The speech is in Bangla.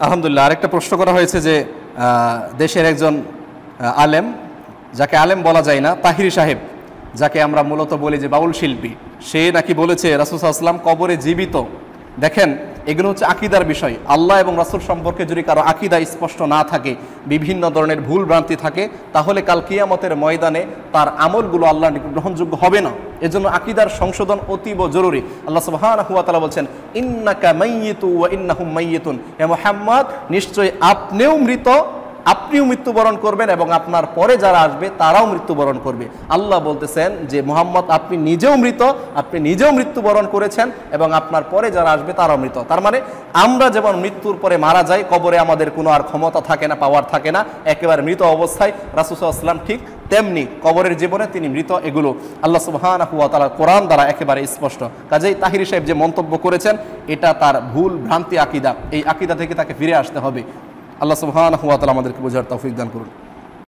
আলহামদুলিল্লাহ। আরেকটা প্রশ্ন করা হয়েছে যে দেশের একজন আলেম, যাকে আলেম বলা যায় না, তাহিরি সাহেব, যাকে আমরা মূলত বলি যে বাউল শিল্পী, সে নাকি বলেছে রাসূল সাল্লাল্লাহু আলাইহি ওয়াসাল্লাম কবরে জীবিত। দেখেন, এগুলো হচ্ছে আকীদার বিষয়। আল্লাহ এবং রাসূল সম্পর্কে যদি কারো আকীদা স্পষ্ট না থাকে, বিভিন্ন ধরনের ভুল ভ্রান্তি থাকে, তাহলে কাল কিয়ামতের ময়দানে তার আমলগুলো আল্লাহর নিকট গ্রহণযোগ্য হবে না। এজন্য আকীদার সংশোধন অতীব জরুরি। আল্লাহ সুবহানাহু ওয়া তাআলা বলছেন, ইন্নাকা মাইয়িতু ওয়া ইন্নাহুম মাইয়িতুন, হে মুহাম্মদ নিশ্চয়ই আপনিও মৃত, আপনিও মৃত্যুবরণ করবেন এবং আপনার পরে যারা আসবে তারাও মৃত্যুবরণ করবে। আল্লাহ বলতেছেন যে মুহাম্মদ আপনি নিজেও মৃত, আপনি নিজেও মৃত্যুবরণ করেছেন এবং আপনার পরে যারা আসবে তারাও মৃত। তার মানে আমরা যেমন মৃত্যুর পরে মারা যাই, কবরে আমাদের কোনো আর ক্ষমতা থাকে না, পাওয়ার থাকে না, একেবারে মৃত অবস্থায়, রাসূল সাল্লাল্লাহু আলাইহি ওয়াসাল্লাম ঠিক তেমনি কবরের জীবনে তিনি মৃত। এগুলো আল্লাহ সুবহানাহু ওয়া তাআলা কোরআন দ্বারা একেবারে স্পষ্ট। কাজেই তাহিরি সাহেব যে মন্তব্য করেছেন, এটা তার ভুল ভ্রান্তি আকীদা। এই আকীদা থেকে তাকে ফিরে আসতে হবে। আল্লাহ সুবহানাহু ওয়া তাআলা আমাদেরকে বোঝার তৌফিক দান করুন।